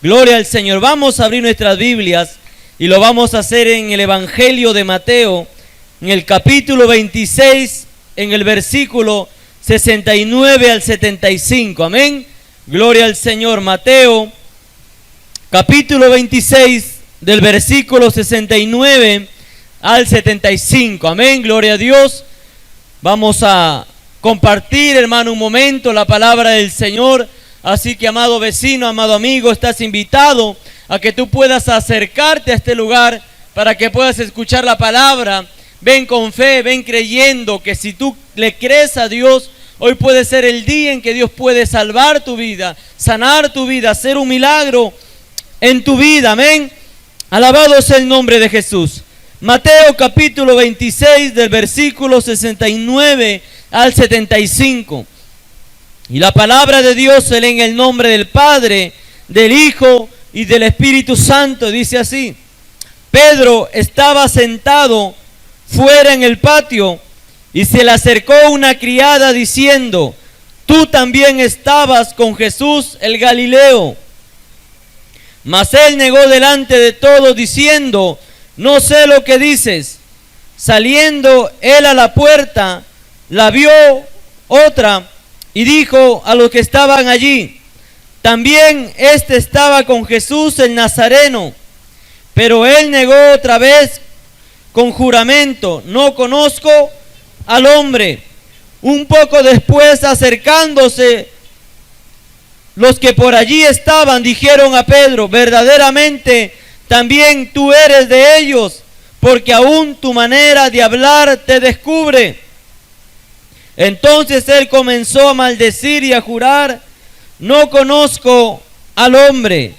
Gloria al Señor. Vamos a abrir nuestras Biblias y lo vamos a hacer en el Evangelio de Mateo, en el capítulo 26, en el versículo 69 al 75. Amén. Gloria al Señor. Mateo, capítulo 26, del versículo 69 al 75. Amén. Gloria a Dios. Vamos a compartir, hermano, un momento la palabra del Señor. Así que, amado vecino, amado amigo, estás invitado a que tú puedas acercarte a este lugar para que puedas escuchar la palabra. Ven con fe, ven creyendo que si tú le crees a Dios, hoy puede ser el día en que Dios puede salvar tu vida, sanar tu vida, hacer un milagro en tu vida. Amén. Alabado sea el nombre de Jesús. Mateo capítulo 26 del versículo 69 al 75. Y la palabra de Dios se lee en el nombre del Padre, del Hijo y del Espíritu Santo. Dice así: Pedro estaba sentado fuera en el patio y se le acercó una criada diciendo: tú también estabas con Jesús el Galileo. Mas él negó delante de todos diciendo: no sé lo que dices. Saliendo él a la puerta, la vio otra y dijo a los que estaban allí: también este estaba con Jesús el Nazareno. Pero él negó otra vez con juramento: no conozco al hombre. Un poco después, acercándose los que por allí estaban, dijeron a Pedro: verdaderamente también tú eres de ellos, porque aún tu manera de hablar te descubre. Entonces él comenzó a maldecir y a jurar: no conozco al hombre.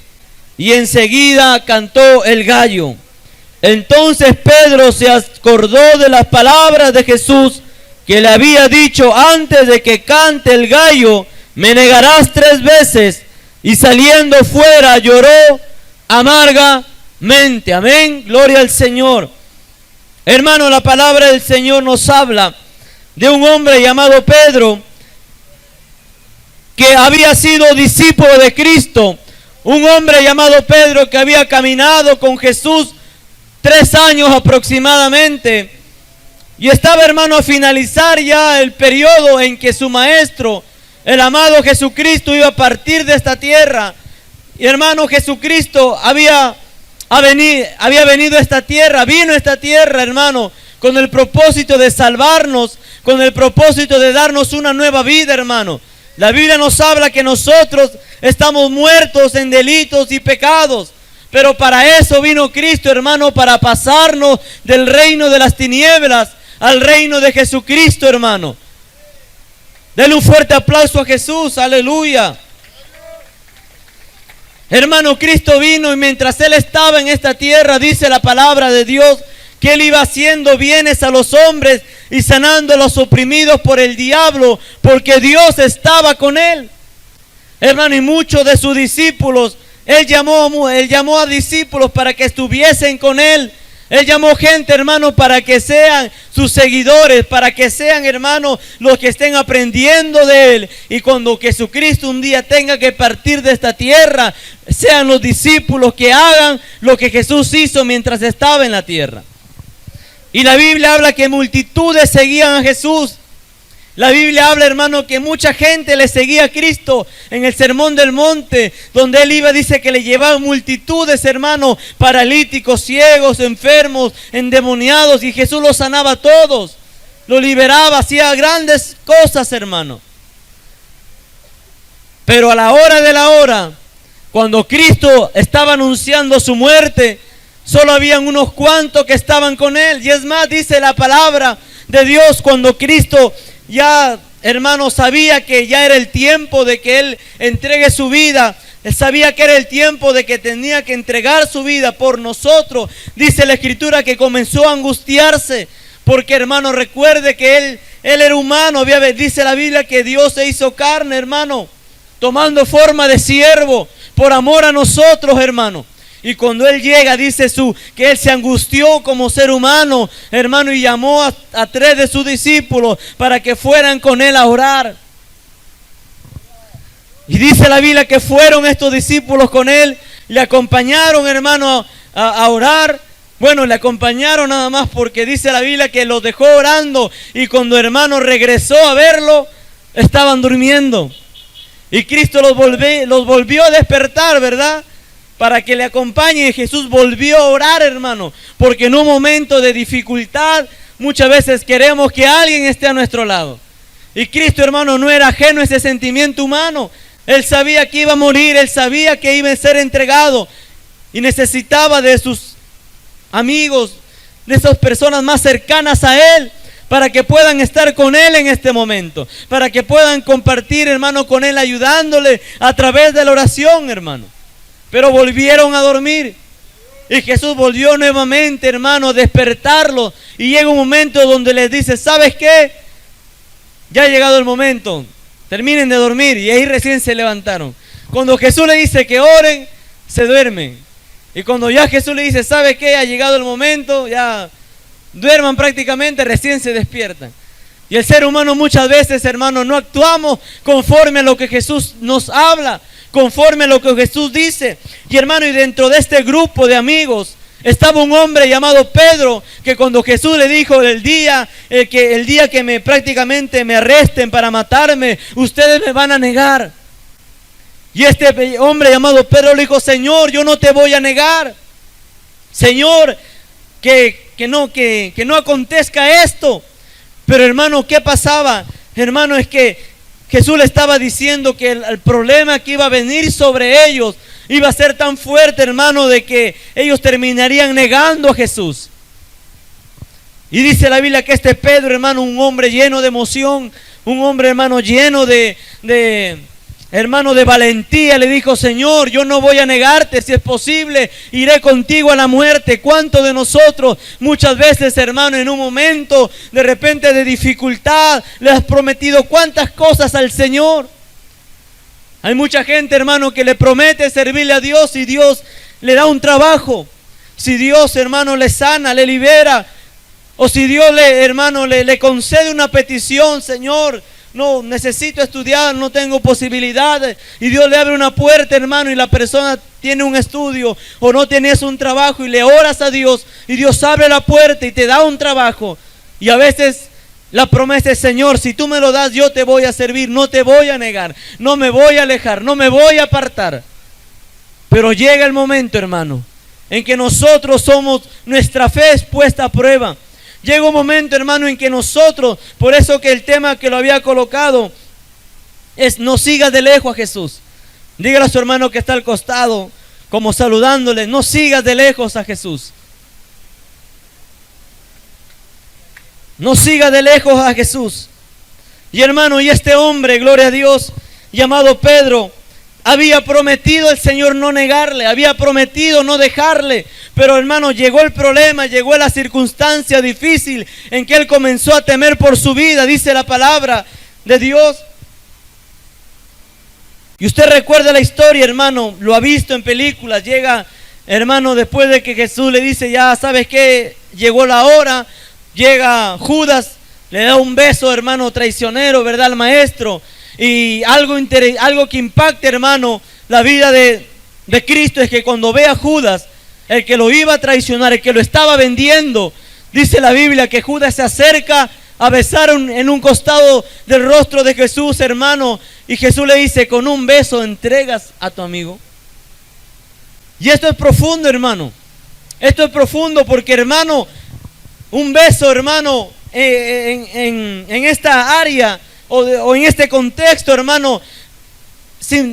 Y enseguida cantó el gallo. Entonces Pedro se acordó de las palabras de Jesús, que le había dicho: antes de que cante el gallo, me negarás 3 veces. Y saliendo fuera lloró amargamente. Amén. Gloria al Señor. Hermano, la palabra del Señor nos habla de un hombre llamado Pedro, que había sido discípulo de Cristo. Un hombre llamado Pedro que había caminado con Jesús 3 años aproximadamente. Y estaba, hermano, a finalizar ya el periodo en que su maestro, el amado Jesucristo, iba a partir de esta tierra. Y, hermano, Jesucristo había venido a esta tierra, vino a esta tierra, hermano, con el propósito de salvarnos, con el propósito de darnos una nueva vida, hermano. La Biblia nos habla que nosotros estamos muertos en delitos y pecados, pero para eso vino Cristo, hermano, para pasarnos del reino de las tinieblas al reino de Jesucristo, hermano. Denle un fuerte aplauso a Jesús, aleluya. Hermano, Cristo vino y mientras Él estaba en esta tierra, dice la palabra de Dios, que Él iba haciendo bienes a los hombres y sanando a los oprimidos por el diablo, porque Dios estaba con Él. Hermano, y muchos de sus discípulos, Él llamó a discípulos para que estuviesen con Él. Él llamó gente, hermano, para que sean sus seguidores, para que sean, hermano, los que estén aprendiendo de Él. Y cuando Jesucristo un día tenga que partir de esta tierra, sean los discípulos que hagan lo que Jesús hizo mientras estaba en la tierra. Y la Biblia habla que multitudes seguían a Jesús. La Biblia habla, hermano, que mucha gente le seguía a Cristo en el Sermón del Monte, donde Él iba, dice que le llevaban multitudes, hermano, paralíticos, ciegos, enfermos, endemoniados, y Jesús los sanaba a todos, los liberaba, hacía grandes cosas, hermano. Pero a la hora de la hora, cuando Cristo estaba anunciando su muerte, solo habían unos cuantos que estaban con Él. Y es más, dice la palabra de Dios, cuando Cristo ya, hermano, sabía que ya era el tiempo de que Él entregue su vida. Él sabía que era el tiempo de que tenía que entregar su vida por nosotros. Dice la Escritura que comenzó a angustiarse, porque, hermano, recuerde que Él era humano. Dice la Biblia que Dios se hizo carne, hermano, tomando forma de siervo por amor a nosotros, hermano. Y cuando Él llega, dice que Él se angustió como ser humano, hermano, y llamó a 3 de sus discípulos para que fueran con Él a orar. Y dice la Biblia que fueron estos discípulos con Él le acompañaron, hermano, a orar. Bueno, le acompañaron nada más porque dice la Biblia que los dejó orando y cuando hermano regresó a verlo, estaban durmiendo. Y Cristo los volvió a despertar, ¿verdad? Para que le acompañe. Y Jesús volvió a orar, hermano, porque en un momento de dificultad muchas veces queremos que alguien esté a nuestro lado. Y Cristo, hermano, no era ajeno a ese sentimiento humano. Él sabía que iba a morir, Él sabía que iba a ser entregado y necesitaba de sus amigos, de esas personas más cercanas a Él, para que puedan estar con Él en este momento, para que puedan compartir, hermano, con Él, ayudándole a través de la oración, hermano. Pero volvieron a dormir y Jesús volvió nuevamente, hermano, a despertarlos. Y llega un momento donde les dice: ¿sabes qué? Ya ha llegado el momento, terminen de dormir. Y ahí recién se levantaron. Cuando Jesús le dice que oren, se duermen. Y cuando ya Jesús le dice: ¿sabe qué? Ha llegado el momento, ya duerman prácticamente, recién se despiertan. Y el ser humano muchas veces, hermano, no actuamos conforme a lo que Jesús nos habla, conforme a lo que Jesús dice. Y hermano, y dentro de este grupo de amigos estaba un hombre llamado Pedro, que cuando Jesús le dijo el día que prácticamente me arresten para matarme, ustedes me van a negar. Y este hombre llamado Pedro le dijo: Señor, yo no te voy a negar. Señor, que no acontezca esto. Pero hermano, ¿qué pasaba? Hermano, es que Jesús le estaba diciendo que el problema que iba a venir sobre ellos iba a ser tan fuerte, hermano, de que ellos terminarían negando a Jesús. Y dice la Biblia que este Pedro, hermano, un hombre lleno de emoción, un hombre, hermano, lleno de valentía, le dijo: Señor, yo no voy a negarte, si es posible, iré contigo a la muerte. ¿Cuántos de nosotros muchas veces, hermano, en un momento de repente de dificultad, le has prometido cuántas cosas al Señor? Hay mucha gente, hermano, que le promete servirle a Dios y Dios le da un trabajo. Si Dios, hermano, le sana, le libera, o si Dios, hermano, le concede una petición: Señor, no, necesito estudiar, no tengo posibilidades. Y Dios le abre una puerta, hermano, y la persona tiene un estudio o no tienes un trabajo, y le oras a Dios y Dios abre la puerta y te da un trabajo. Y a veces la promesa es: Señor, si tú me lo das, yo te voy a servir, no te voy a negar, no me voy a alejar, no me voy a apartar. Pero llega el momento, hermano, en que nuestra fe es puesta a prueba. Llega un momento, hermano, en que nosotros, por eso que el tema que lo había colocado es: no sigas de lejos a Jesús. Dígale a su hermano que está al costado, como saludándole: no sigas de lejos a Jesús. No sigas de lejos a Jesús. Y hermano, y este hombre, gloria a Dios, llamado Pedro, había prometido el Señor no negarle, había prometido no dejarle. Pero hermano, llegó el problema, llegó la circunstancia difícil en que él comenzó a temer por su vida, dice la palabra de Dios. Y usted recuerda la historia, hermano, lo ha visto en películas. Llega, hermano, después de que Jesús le dice: ya sabes qué, llegó la hora. Llega Judas, le da un beso, hermano, traicionero, ¿verdad?, al maestro. Y algo que impacta, hermano, la vida de Cristo es que cuando ve a Judas, el que lo iba a traicionar, el que lo estaba vendiendo, dice la Biblia que Judas se acerca a besar en un costado del rostro de Jesús, hermano. Y Jesús le dice: con un beso entregas a tu amigo. Y esto es profundo, hermano. Esto es profundo porque, hermano, un beso, hermano, en esta área o en este contexto, hermano,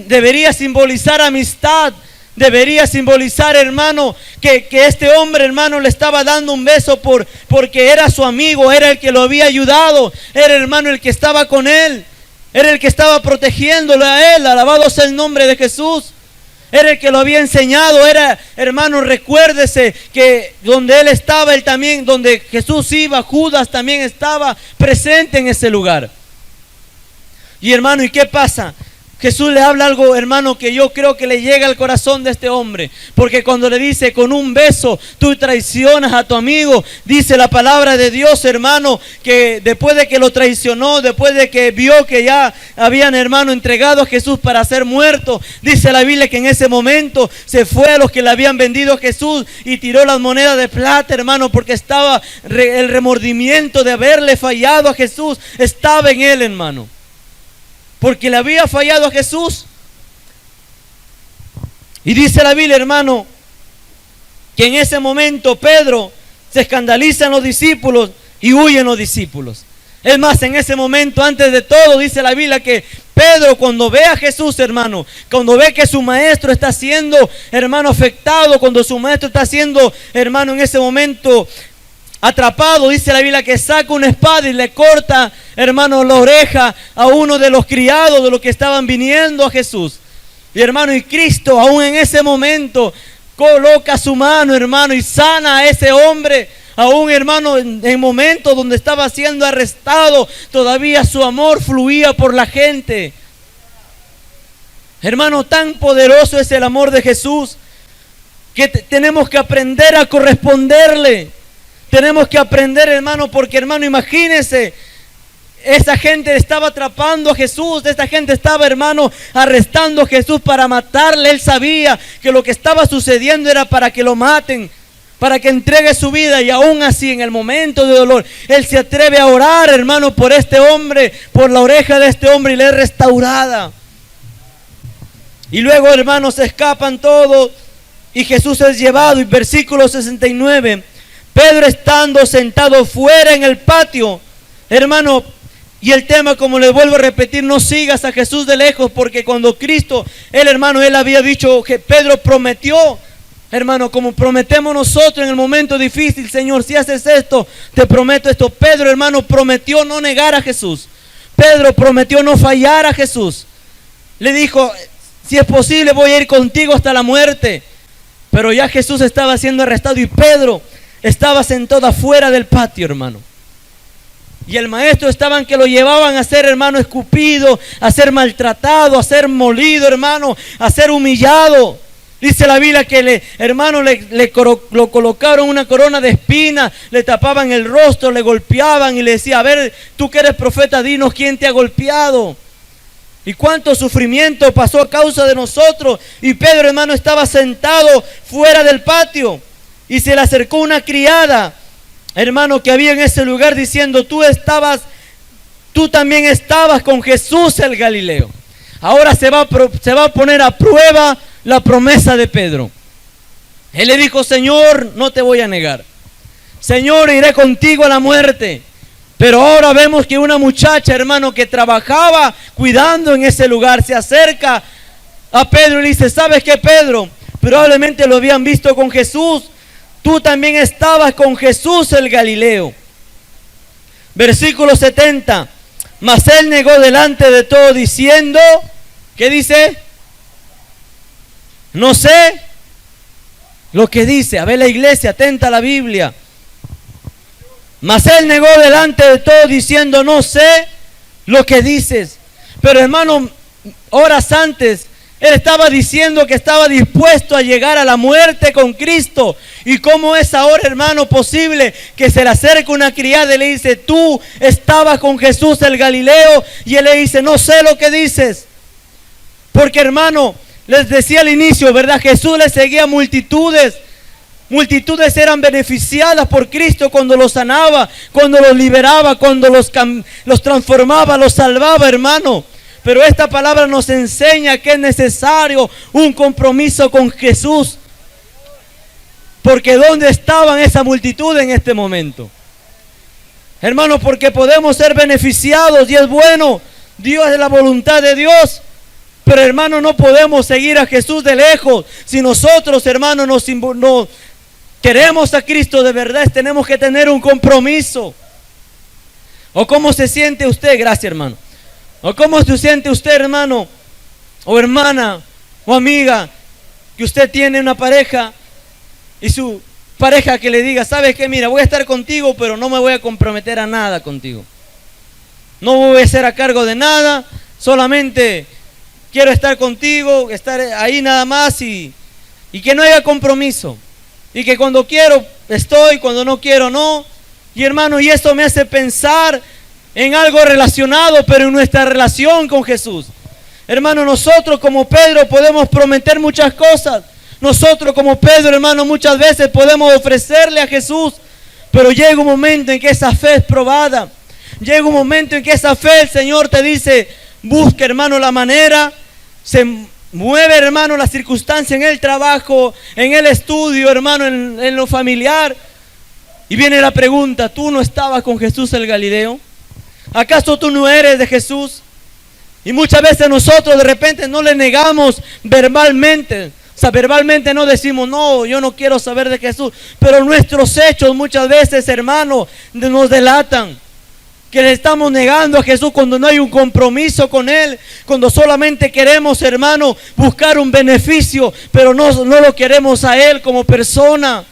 debería simbolizar amistad. Debería simbolizar, hermano, que este hombre, hermano, le estaba dando un beso porque era su amigo, era el que lo había ayudado, era, hermano, el que estaba con él, era el que estaba protegiéndolo a él. Alabado sea el nombre de Jesús. Era el que lo había enseñado, era, hermano, recuérdese que donde él estaba, él también, donde Jesús iba, Judas también estaba presente en ese lugar. Y hermano, ¿y qué pasa? Jesús le habla algo, hermano, que yo creo que le llega al corazón de este hombre. Porque cuando le dice, con un beso tú traicionas a tu amigo, dice la palabra de Dios, hermano, que después de que lo traicionó, después de que vio que ya habían, hermano, entregado a Jesús para ser muerto, dice la Biblia que en ese momento se fue a los que le habían vendido a Jesús y tiró las monedas de plata, hermano, porque estaba el remordimiento de haberle fallado a Jesús, estaba en él, hermano. Porque le había fallado a Jesús. Y dice la Biblia, hermano, que en ese momento Pedro se escandalizan los discípulos y huyen los discípulos. Es más, en ese momento, antes de todo, dice la Biblia que Pedro, cuando ve a Jesús, hermano, cuando ve que su maestro está siendo, hermano, afectado, cuando su maestro está siendo, hermano, en ese momento atrapado, dice la Biblia que saca una espada y le corta, hermano, la oreja a uno de los criados de los que estaban viniendo a Jesús. Y hermano, y Cristo aún en ese momento coloca su mano, hermano, y sana a ese hombre. Aún, hermano, en momentos donde estaba siendo arrestado, todavía su amor fluía por la gente. Hermano, tan poderoso es el amor de Jesús que tenemos que aprender a corresponderle. Tenemos que aprender, hermano, porque, hermano, imagínense, esa gente estaba atrapando a Jesús, esta gente estaba, hermano, arrestando a Jesús para matarle. Él sabía que lo que estaba sucediendo era para que lo maten, para que entregue su vida, y aún así, en el momento de dolor, Él se atreve a orar, hermano, por este hombre, por la oreja de este hombre, y le es restaurada. Y luego, hermanos, se escapan todos, y Jesús es llevado, y versículo 69, Pedro estando sentado fuera en el patio, hermano, y el tema, como les vuelvo a repetir, no sigas a Jesús de lejos, porque cuando Cristo, hermano, Él había dicho que Pedro prometió, hermano, como prometemos nosotros en el momento difícil, Señor, si haces esto, te prometo esto. Pedro, hermano, prometió no negar a Jesús. Pedro prometió no fallar a Jesús. Le dijo, si es posible voy a ir contigo hasta la muerte. Pero ya Jesús estaba siendo arrestado y Pedro estaba sentado afuera del patio, hermano. Y el maestro estaban que lo llevaban a ser, hermano, escupido, a ser maltratado, a ser molido, hermano, a ser humillado. Dice la Biblia que lo colocaron una corona de espinas, le tapaban el rostro, le golpeaban y le decía, a ver, tú que eres profeta, dinos quién te ha golpeado. Y cuánto sufrimiento pasó a causa de nosotros. Y Pedro, hermano, estaba sentado fuera del patio. Y se le acercó una criada, hermano, que había en ese lugar, diciendo, tú también estabas con Jesús el Galileo. Ahora se va a poner a prueba la promesa de Pedro. Él le dijo, Señor, no te voy a negar. Señor, iré contigo a la muerte. Pero ahora vemos que una muchacha, hermano, que trabajaba cuidando en ese lugar, se acerca a Pedro y le dice, ¿sabes qué, Pedro? Probablemente lo habían visto con Jesús. Tú también estabas con Jesús el Galileo. Versículo 70. Mas él negó delante de todo diciendo, ¿qué dice? No sé lo que dice. A ver, la iglesia, atenta a la Biblia. Mas él negó delante de todo diciendo, no sé lo que dices. Pero, hermano, horas antes, él estaba diciendo que estaba dispuesto a llegar a la muerte con Cristo. ¿Y cómo es ahora, hermano, posible que se le acerque una criada y le dice, tú estabas con Jesús el Galileo? Y él le dice, no sé lo que dices. Porque, hermano, les decía al inicio, ¿verdad? Jesús le seguía a multitudes. Multitudes eran beneficiadas por Cristo cuando los sanaba, cuando los liberaba, cuando los transformaba, los salvaba, hermano. Pero esta palabra nos enseña que es necesario un compromiso con Jesús. Porque ¿dónde estaban esa multitud en este momento? Hermano, porque podemos ser beneficiados y es bueno. Dios es la voluntad de Dios. Pero, hermano, no podemos seguir a Jesús de lejos. Si nosotros, hermano, no queremos a Cristo de verdad, tenemos que tener un compromiso. ¿O cómo se siente usted? Gracias, hermano. ¿O cómo se siente usted, hermano, o hermana, o amiga, que usted tiene una pareja y su pareja que le diga, ¿sabes qué? Mira, voy a estar contigo, pero no me voy a comprometer a nada contigo. No voy a ser a cargo de nada, solamente quiero estar contigo, estar ahí nada más y que no haya compromiso. Y que cuando quiero estoy, cuando no quiero no. Y hermano, y esto me hace pensar en algo relacionado, pero en nuestra relación con Jesús. Hermano, nosotros como Pedro podemos prometer muchas cosas. Nosotros como Pedro, hermano, muchas veces podemos ofrecerle a Jesús, pero llega un momento en que esa fe es probada. Llega un momento en que esa fe, el Señor te dice, busca, hermano, la manera. Se mueve, hermano, la circunstancia en el trabajo, en el estudio, hermano, en lo familiar. Y viene la pregunta, ¿tú no estabas con Jesús el Galileo? ¿Acaso tú no eres de Jesús? Y muchas veces nosotros de repente no le negamos verbalmente. O sea, verbalmente no decimos, no, yo no quiero saber de Jesús. Pero nuestros hechos muchas veces, hermano, nos delatan. Que le estamos negando a Jesús cuando no hay un compromiso con Él. Cuando solamente queremos, hermano, buscar un beneficio, pero no lo queremos a Él como persona.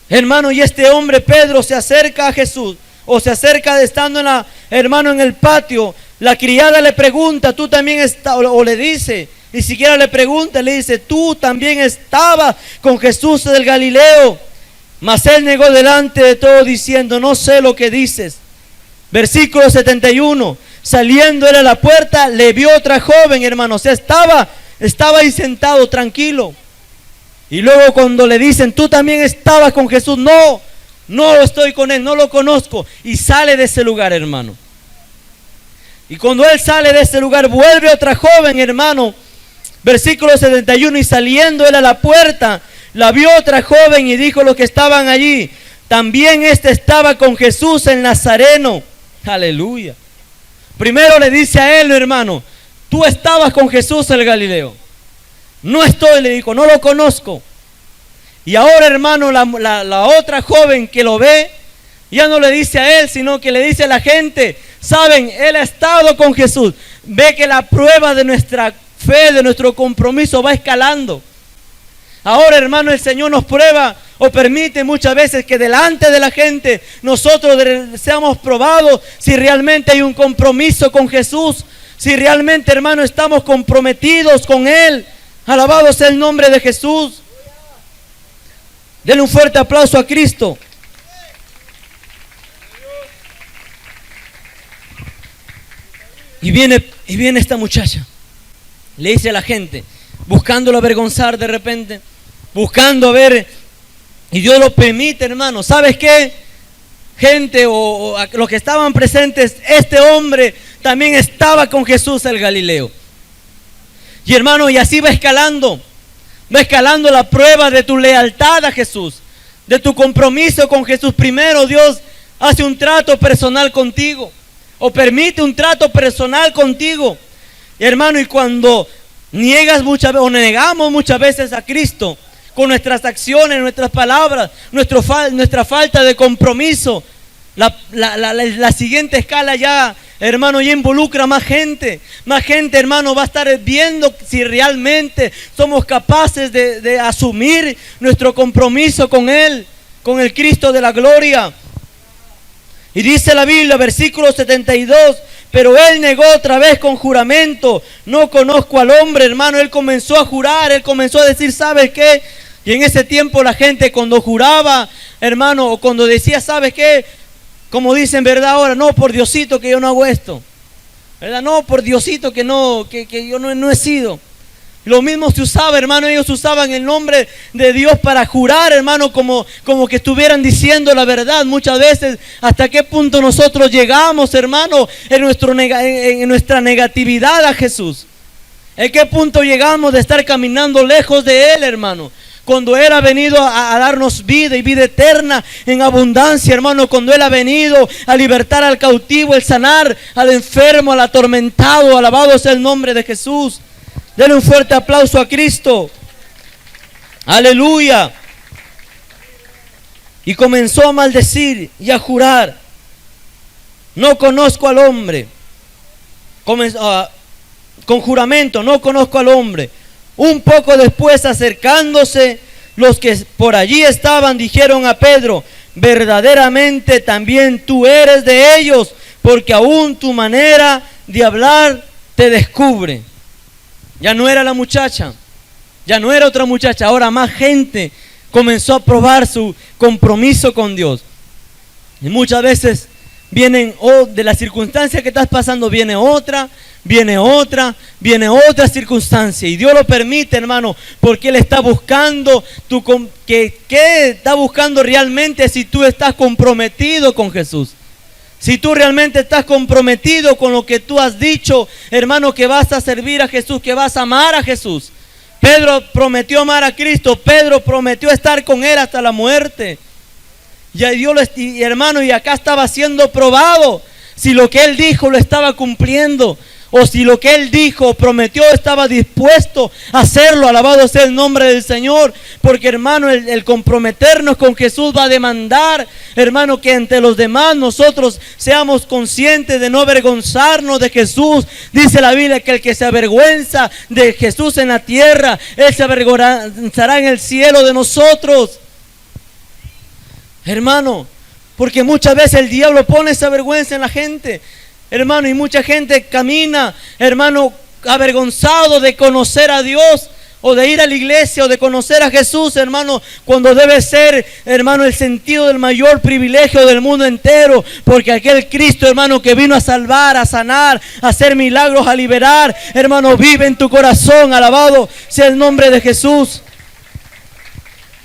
Hermano, y este hombre Pedro se acerca a Jesús, o se acerca estando hermano, en el patio. La criada le pregunta, tú también estás, o le dice, ni siquiera le pregunta, le dice, tú también estabas con Jesús del Galileo. Mas él negó delante de todos diciendo, no sé lo que dices. Versículo 71, saliendo él a la puerta, le vio otra joven, hermano, o sea, estaba ahí sentado, tranquilo. Y luego cuando le dicen, tú también estabas con Jesús, no estoy con él, no lo conozco. Y sale de ese lugar, hermano. Y cuando él sale de ese lugar, vuelve otra joven, hermano. Versículo 71, y saliendo él a la puerta, la vio otra joven y dijo a los que estaban allí, también estaba con Jesús el Nazareno. Aleluya. Primero le dice a él, hermano, tú estabas con Jesús el Galileo. No estoy, le dijo, no lo conozco. Y ahora, hermano, la otra joven que lo ve, ya no le dice a él, sino que le dice a la gente, saben, él ha estado con Jesús. Ve que la prueba de nuestra fe, de nuestro compromiso va escalando. Ahora, hermano, el Señor nos prueba o permite muchas veces que delante de la gente nosotros seamos probados si realmente hay un compromiso con Jesús, si realmente, hermano, estamos comprometidos con Él. Alabado sea el nombre de Jesús. Denle un fuerte aplauso a Cristo. Y viene esta muchacha. Le dice a la gente, buscándolo avergonzar de repente, buscando a ver, y Dios lo permite, hermano. ¿Sabes qué? Gente o los que estaban presentes, este hombre también estaba con Jesús el Galileo. Y hermano, y así va escalando la prueba de tu lealtad a Jesús, de tu compromiso con Jesús. Primero Dios hace un trato personal contigo, o permite un trato personal contigo. Y hermano, y cuando niegas muchas veces, o negamos muchas veces a Cristo, con nuestras acciones, nuestras palabras, nuestra falta de compromiso, la siguiente escala ya, hermano, ya involucra más gente, hermano, va a estar viendo si realmente somos capaces de asumir nuestro compromiso con Él, con el Cristo de la gloria. Y dice la Biblia, versículo 72, pero él negó otra vez con juramento, no conozco al hombre, hermano. Él comenzó a jurar, él comenzó a decir, ¿sabes qué? Y en ese tiempo la gente cuando juraba, hermano, o cuando decía, ¿sabes qué? Como dicen, ¿verdad? Ahora, no, por Diosito que yo no hago esto, ¿verdad? No, por Diosito que yo no he sido. Lo mismo se usaba, hermano, ellos usaban el nombre de Dios para jurar, hermano, como que estuvieran diciendo la verdad. Muchas veces, ¿hasta qué punto nosotros llegamos, hermano, en nuestra negatividad a Jesús? ¿En qué punto llegamos de estar caminando lejos de Él, hermano? Cuando Él ha venido a darnos vida y vida eterna en abundancia, hermano. Cuando Él ha venido a libertar al cautivo, el sanar al enfermo, al atormentado. Alabado sea el nombre de Jesús. Denle un fuerte aplauso a Cristo. Aleluya. Y comenzó a maldecir y a jurar, no conozco al hombre. Con juramento, no conozco al hombre. Un poco después, acercándose, los que por allí estaban dijeron a Pedro, verdaderamente también tú eres de ellos, porque aún tu manera de hablar te descubre. Ya no era la muchacha, ya no era otra muchacha, ahora más gente comenzó a probar su compromiso con Dios. Y muchas veces vienen de la circunstancia que estás pasando, viene otra circunstancia. Y Dios lo permite, hermano, porque Él está buscando ¿qué está buscando realmente? Si tú estás comprometido con Jesús. Si tú realmente estás comprometido con lo que tú has dicho, hermano, que vas a servir a Jesús, que vas a amar a Jesús. Pedro prometió amar a Cristo. Pedro prometió estar con Él hasta la muerte. Y hermano, y acá estaba siendo probado si lo que Él dijo lo estaba cumpliendo, o si lo que Él dijo, prometió, estaba dispuesto a hacerlo. Alabado sea el nombre del Señor. Porque, hermano, el comprometernos con Jesús va a demandar, hermano, que entre los demás nosotros seamos conscientes de no avergonzarnos de Jesús. Dice la Biblia que el que se avergüenza de Jesús en la tierra, Él se avergonzará en el cielo de nosotros. Hermano, porque muchas veces el diablo pone esa vergüenza en la gente, hermano, y mucha gente camina, hermano, avergonzado de conocer a Dios, o de ir a la iglesia, o de conocer a Jesús, hermano, cuando debe ser, hermano, el sentido del mayor privilegio del mundo entero. Porque aquel Cristo, hermano, que vino a salvar, a sanar, a hacer milagros, a liberar, hermano, vive en tu corazón. Alabado sea el nombre de Jesús.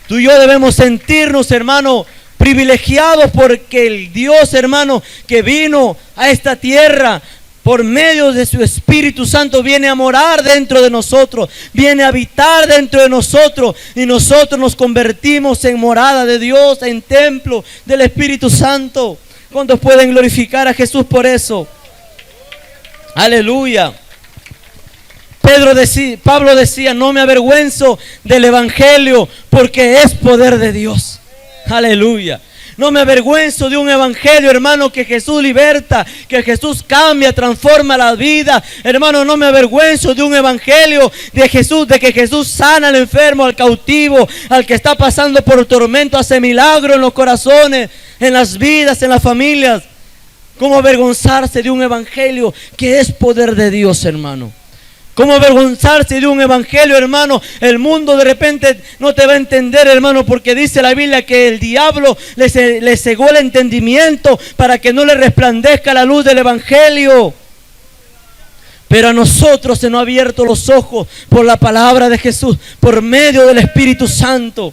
Tú y yo debemos sentirnos, hermano, privilegiados, porque el Dios, hermano, que vino a esta tierra por medio de su Espíritu Santo, viene a morar dentro de nosotros, viene a habitar dentro de nosotros, y nosotros nos convertimos en morada de Dios, en templo del Espíritu Santo. ¿Cuántos pueden glorificar a Jesús por eso? Aleluya. Pablo decía, no me avergüenzo del Evangelio, porque es poder de Dios. Aleluya. No me avergüenzo de un evangelio, hermano, que Jesús liberta, que Jesús cambia, transforma la vida. Hermano, no me avergüenzo de un evangelio de Jesús, de que Jesús sana al enfermo, al cautivo, al que está pasando por tormento, hace milagro en los corazones, en las vidas, en las familias. ¿Cómo avergonzarse de un evangelio que es poder de Dios, hermano? ¿Cómo avergonzarse de un evangelio, hermano? El mundo de repente no te va a entender, hermano, porque dice la Biblia que el diablo le cegó el entendimiento para que no le resplandezca la luz del evangelio. Pero a nosotros se nos ha abierto los ojos por la palabra de Jesús, por medio del Espíritu Santo.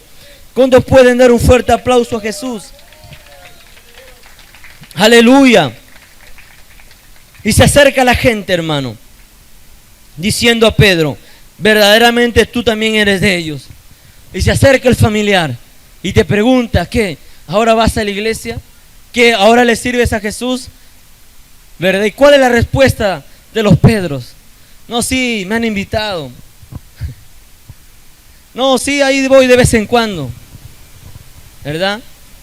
¿Cuántos pueden dar un fuerte aplauso a Jesús? Aleluya. Y se acerca la gente, hermano, diciendo a Pedro, verdaderamente tú también eres de ellos. Y se acerca el familiar y te pregunta, ¿qué? ¿Ahora vas a la iglesia? ¿Qué? ¿Ahora le sirves a Jesús? ¿Verdad? ¿Y cuál es la respuesta de los Pedros? No, sí, me han invitado. No, sí, ahí voy de vez en cuando. ¿Verdad?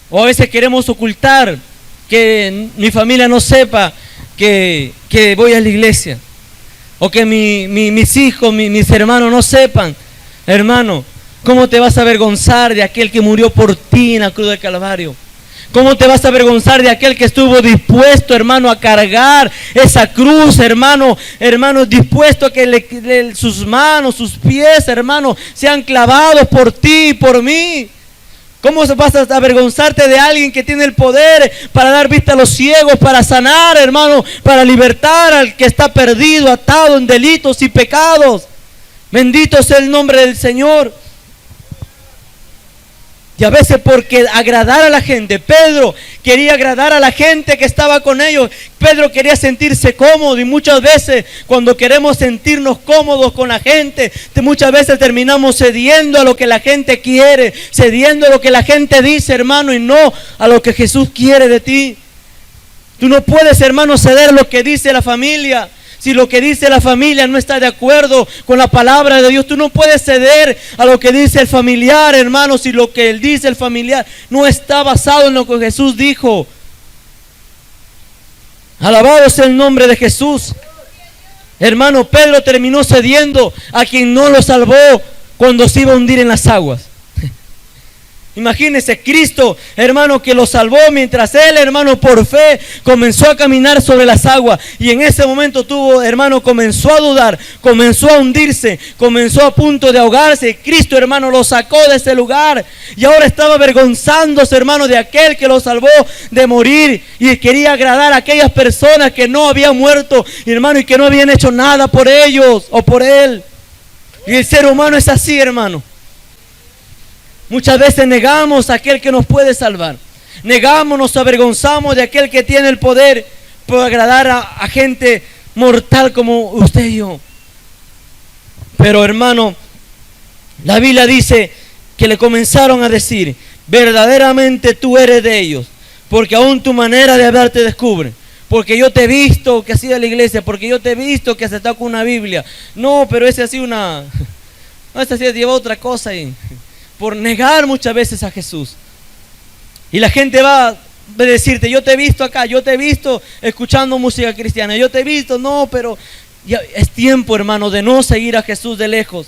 O a veces queremos ocultar, que mi familia no sepa que voy a la iglesia. O que mis hijos, mis hermanos no sepan. Hermano, ¿cómo te vas a avergonzar de aquel que murió por ti en la cruz del Calvario? ¿Cómo te vas a avergonzar de aquel que estuvo dispuesto, hermano, a cargar esa cruz, hermano, dispuesto a que sus manos, sus pies, hermano, sean clavados por ti y por mí? ¿Cómo vas a avergonzarte de alguien que tiene el poder para dar vista a los ciegos, para sanar, hermano, para libertar al que está perdido, atado en delitos y pecados? Bendito sea el nombre del Señor. Y a veces porque agradar a la gente, Pedro quería agradar a la gente que estaba con ellos. Pedro quería sentirse cómodo, y muchas veces cuando queremos sentirnos cómodos con la gente, muchas veces terminamos cediendo a lo que la gente quiere, cediendo a lo que la gente dice, hermano, y no a lo que Jesús quiere de ti. Tú no puedes, hermano, ceder lo que dice la familia. Si lo que dice la familia no está de acuerdo con la palabra de Dios, tú no puedes ceder a lo que dice el familiar, hermano, si lo que él dice el familiar no está basado en lo que Jesús dijo. Alabado sea el nombre de Jesús. Hermano, Pedro terminó cediendo a quien no lo salvó cuando se iba a hundir en las aguas. Imagínense, Cristo, hermano, que lo salvó mientras él, hermano, por fe comenzó a caminar sobre las aguas. Y en ese momento tuvo, hermano, comenzó a dudar, comenzó a hundirse, comenzó a punto de ahogarse. Cristo, hermano, lo sacó de ese lugar. Y ahora estaba avergonzándose, hermano, de aquel que lo salvó de morir. Y quería agradar a aquellas personas que no habían muerto, hermano, y que no habían hecho nada por ellos o por él. Y el ser humano es así, hermano. Muchas veces negamos a aquel que nos puede salvar. Negamos, nos avergonzamos de aquel que tiene el poder por agradar a gente mortal como usted y yo. Pero hermano, la Biblia dice que le comenzaron a decir: verdaderamente tú eres de ellos, porque aún tu manera de hablar te descubre. Porque yo te he visto que has ido a la iglesia, porque yo te he visto que has estado con una Biblia. No, pero ese ha sido no, ese ha lleva otra cosa ahí. Por negar muchas veces a Jesús. Y la gente va a decirte: yo te he visto acá, yo te he visto escuchando música cristiana, yo te he visto, no, pero ya es tiempo, hermano, de no seguir a Jesús de lejos.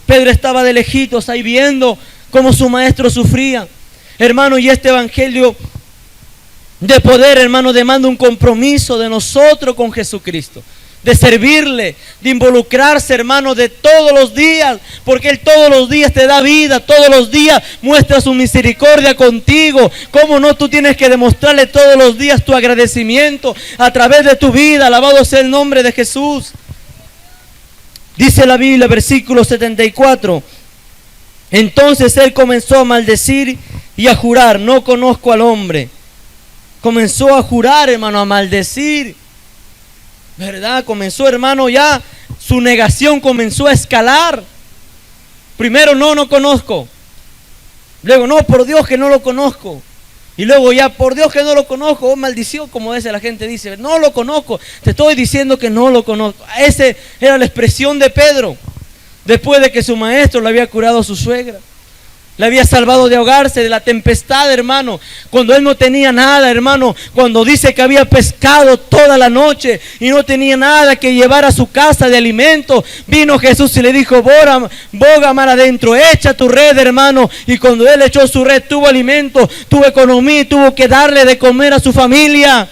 Pedro estaba de lejitos ahí viendo cómo su maestro sufría, hermano, y este evangelio de poder, hermano, demanda un compromiso de nosotros con Jesucristo, de servirle, de involucrarse, hermano, de todos los días, porque Él todos los días te da vida, todos los días muestra su misericordia contigo. ¿Cómo no? Tú tienes que demostrarle todos los días tu agradecimiento a través de tu vida. Alabado sea el nombre de Jesús. Dice la Biblia, versículo 74: entonces él comenzó a maldecir y a jurar: no conozco al hombre. Comenzó a jurar, hermano, a maldecir. ¿Verdad? Comenzó, hermano, ya su negación comenzó a escalar. Primero, no conozco. Luego, no, por Dios que no lo conozco. Y luego ya, por Dios que no lo conozco, oh, maldición, como dice la gente, dice, no lo conozco, te estoy diciendo que no lo conozco. Esa era la expresión de Pedro, después de que su maestro le había curado a su suegra. Le había salvado de ahogarse, de la tempestad, hermano. Cuando él no tenía nada, hermano. Cuando dice que había pescado toda la noche y no tenía nada que llevar a su casa de alimento. Vino Jesús y le dijo: boga mar adentro, echa tu red, hermano. Y cuando él echó su red, tuvo alimento, tuvo economía y tuvo que darle de comer a su familia.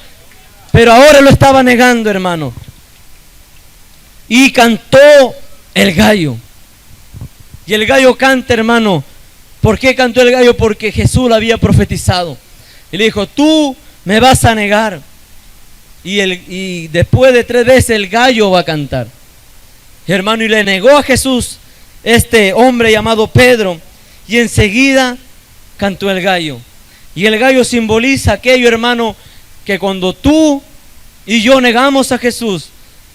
Pero ahora lo estaba negando, hermano. Y cantó el gallo. Y el gallo canta, hermano. ¿Por qué cantó el gallo? Porque Jesús lo había profetizado. Y le dijo: tú me vas a negar. Y después de 3 veces el gallo va a cantar. Y hermano, y le negó a Jesús este hombre llamado Pedro. Y enseguida cantó el gallo. Y el gallo simboliza aquello, hermano, que cuando tú y yo negamos a Jesús,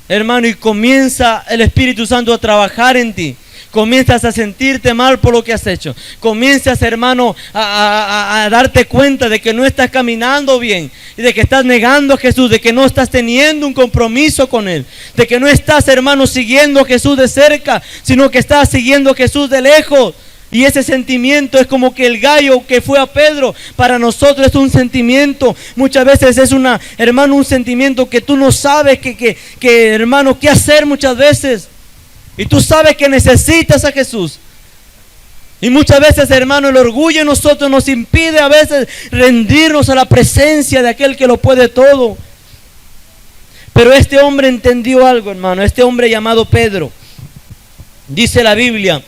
hermano, y comienza el Espíritu Santo a trabajar en ti, comienzas a sentirte mal por lo que has hecho. Comienzas, hermano, a darte cuenta de que no estás caminando bien, y de que estás negando a Jesús, de que no estás teniendo un compromiso con Él, de que no estás, hermano, siguiendo a Jesús de cerca, sino que estás siguiendo a Jesús de lejos. Y ese sentimiento es como que el gallo que fue a Pedro, para nosotros es un sentimiento, muchas veces es hermano, un sentimiento que tú no sabes hermano, qué hacer muchas veces. Y tú sabes que necesitas a Jesús. Y muchas veces, hermano, el orgullo en nosotros nos impide a veces rendirnos a la presencia de aquel que lo puede todo. Pero este hombre entendió algo, hermano. Este hombre llamado Pedro, dice la Biblia,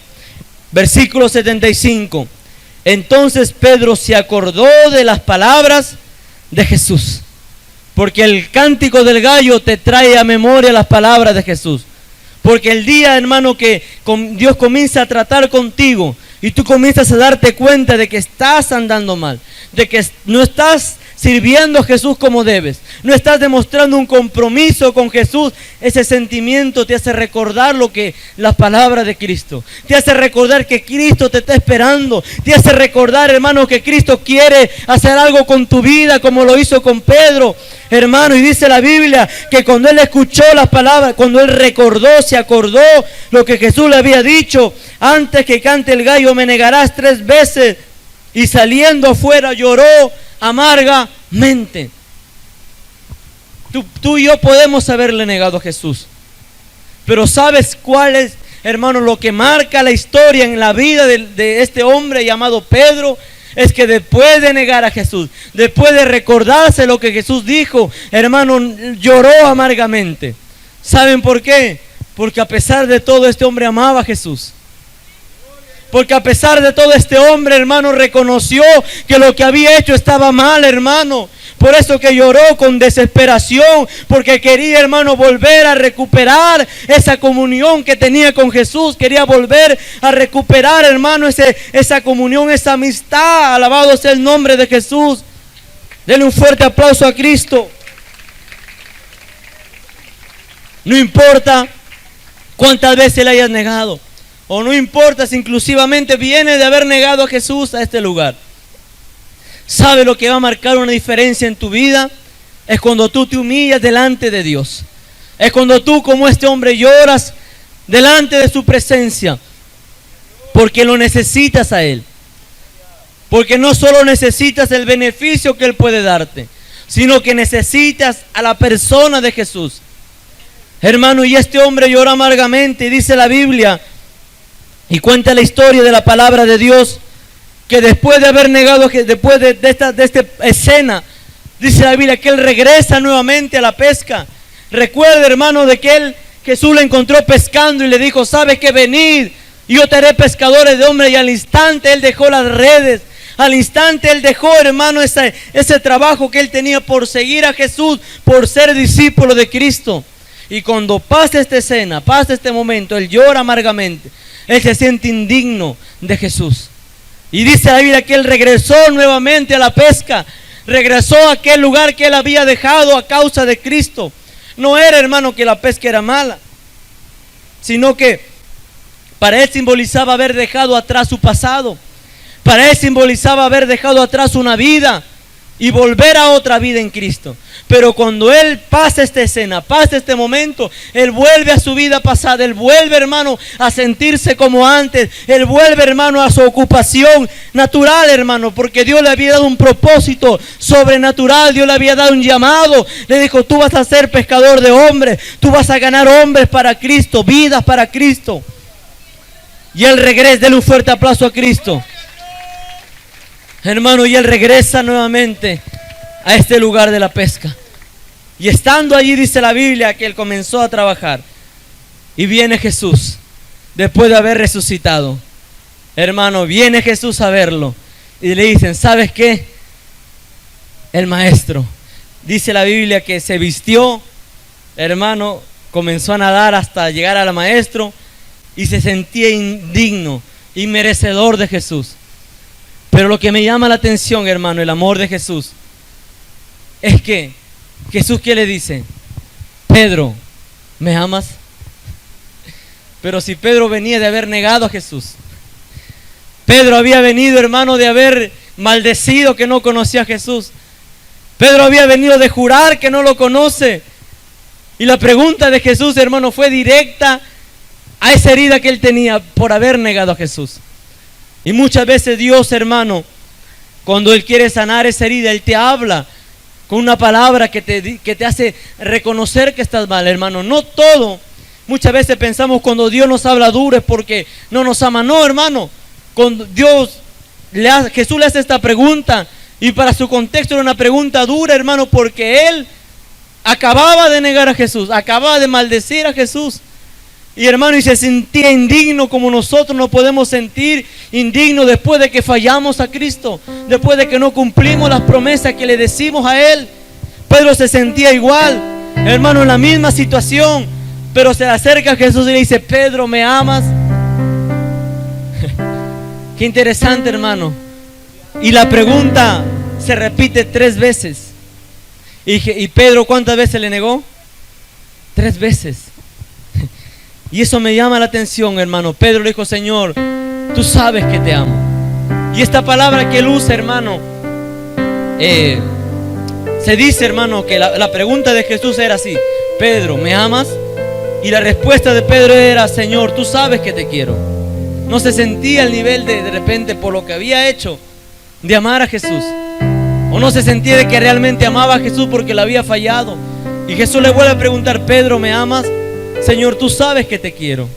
versículo 75: entonces Pedro se acordó de las palabras de Jesús. Porque el cántico del gallo te trae a memoria las palabras de Jesús. Porque el día, hermano, que Dios comienza a tratar contigo y tú comienzas a darte cuenta de que estás andando mal, de que no estás sirviendo a Jesús como debes, no estás demostrando un compromiso con Jesús, ese sentimiento te hace recordar las palabras de Cristo, te hace recordar que Cristo te está esperando, te hace recordar, hermano, que Cristo quiere hacer algo con tu vida como lo hizo con Pedro, hermano. Y dice la Biblia que cuando él escuchó las palabras, cuando él se acordó lo que Jesús le había dicho: antes que cante el gallo me negarás 3 veces. Y saliendo afuera lloró amargamente. Tú y yo podemos haberle negado a Jesús, pero ¿sabes cuál es hermano, lo que marca la historia en la vida de este hombre llamado Pedro, es que después de negar a Jesús, después de recordarse lo que Jesús dijo, hermano, lloró amargamente. ¿Saben por qué? Porque a pesar de todo, este hombre amaba a Jesús. Porque a pesar de todo, este hombre, hermano, reconoció que lo que había hecho estaba mal, hermano. Por eso que lloró con desesperación, porque quería, hermano, volver a recuperar esa comunión que tenía con Jesús. Quería volver a recuperar, hermano, esa comunión, esa amistad. Alabado sea el nombre de Jesús. Denle un fuerte aplauso a Cristo. No importa cuántas veces le hayas negado, o no importa si inclusivamente viene de haber negado a Jesús a este lugar. ¿Sabe lo que va a marcar una diferencia en tu vida? Es cuando tú te humillas delante de Dios. Es cuando tú, como este hombre, lloras delante de su presencia, porque lo necesitas a Él. Porque no solo necesitas el beneficio que Él puede darte, sino que necesitas a la persona de Jesús. Hermano, y este hombre llora amargamente, y dice la Biblia, y cuenta la historia de la palabra de Dios, que después de haber negado, después de esta escena, dice la Biblia que él regresa nuevamente a la pesca. Recuerda, hermano, de que Jesús le encontró pescando y le dijo: ¿sabes qué? Venid, y yo te haré pescadores de hombres. Y al instante él dejó las redes. Al instante él dejó, hermano, ese trabajo que él tenía por seguir a Jesús, por ser discípulo de Cristo. Y cuando pasa esta escena, pasa este momento, él llora amargamente. Él se siente indigno de Jesús. Y dice la Biblia que él regresó nuevamente a la pesca. Regresó a aquel lugar que él había dejado a causa de Cristo. No era, hermano, que la pesca era mala, sino que para él simbolizaba haber dejado atrás su pasado. Para él simbolizaba haber dejado atrás una vida y volver a otra vida en Cristo. Pero cuando él pasa esta escena, pasa este momento, él vuelve a su vida pasada. Él vuelve, hermano, a sentirse como antes. Él vuelve, hermano, a su ocupación natural, hermano, porque Dios le había dado un propósito sobrenatural. Dios le había dado un llamado. Le dijo: tú vas a ser pescador de hombres, tú vas a ganar hombres para Cristo, vidas para Cristo. Y él regresa. Denle un fuerte aplauso a Cristo, hermano. Y él regresa nuevamente a este lugar de la pesca. Y estando allí, dice la Biblia que él comenzó a trabajar. Y viene Jesús, después de haber resucitado. Hermano, viene Jesús a verlo. Y le dicen: ¿sabes qué? El maestro. Dice la Biblia que se vistió, hermano, comenzó a nadar hasta llegar al maestro. Y se sentía indigno y merecedor de Jesús. Pero lo que me llama la atención, hermano, el amor de Jesús, es que Jesús, ¿qué le dice? Pedro, ¿me amas? Pero si Pedro venía de haber negado a Jesús, Pedro había venido, hermano, de haber maldecido que no conocía a Jesús. Pedro había venido de jurar que no lo conoce. Y la pregunta de Jesús, hermano, fue directa a esa herida que él tenía por haber negado a Jesús. Y muchas veces Dios, hermano, cuando Él quiere sanar esa herida, Él te habla con una palabra que te hace reconocer que estás mal, hermano. No todo. Muchas veces pensamos cuando Dios nos habla duro es porque no nos ama. No, hermano. Cuando Jesús le hace esta pregunta, y para su contexto era una pregunta dura, hermano, porque él acababa de negar a Jesús, acababa de maldecir a Jesús. Y hermano, y se sentía indigno como nosotros nos podemos sentir indignos después de que fallamos a Cristo, después de que no cumplimos las promesas que le decimos a Él. Pedro se sentía igual, hermano, en la misma situación, pero se le acerca a Jesús y le dice: Pedro, ¿me amas? Qué interesante, hermano. Y la pregunta se repite 3 veces. Y Pedro, ¿cuántas veces le negó? 3 veces. Y eso me llama la atención, hermano. Pedro le dijo: Señor, tú sabes que te amo. Y esta palabra que él usa, hermano, se dice, hermano, que la pregunta de Jesús era así: Pedro, ¿me amas? Y la respuesta de Pedro era: Señor, tú sabes que te quiero. No se sentía el nivel de repente por lo que había hecho de amar a Jesús, o no se sentía de que realmente amaba a Jesús porque le había fallado. Y Jesús le vuelve a preguntar: Pedro, ¿me amas? Señor, tú sabes que te quiero.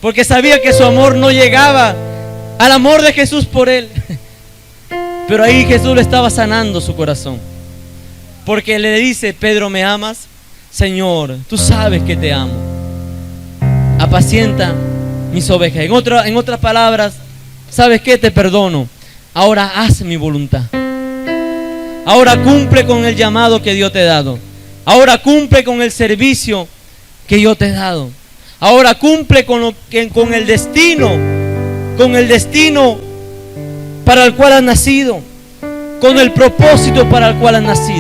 porque sabía que su amor no llegaba al amor de Jesús por él. Pero ahí Jesús le estaba sanando su corazón, porque le dice: Pedro, ¿me amas? Señor, tú sabes que te amo. Apacienta mis ovejas. En otras palabras, ¿sabes qué? Te perdono. Ahora haz mi voluntad. Ahora cumple con el llamado que Dios te ha dado. Ahora cumple con el servicio que yo te he dado. Ahora cumple con el destino para el cual has nacido, con el propósito para el cual has nacido.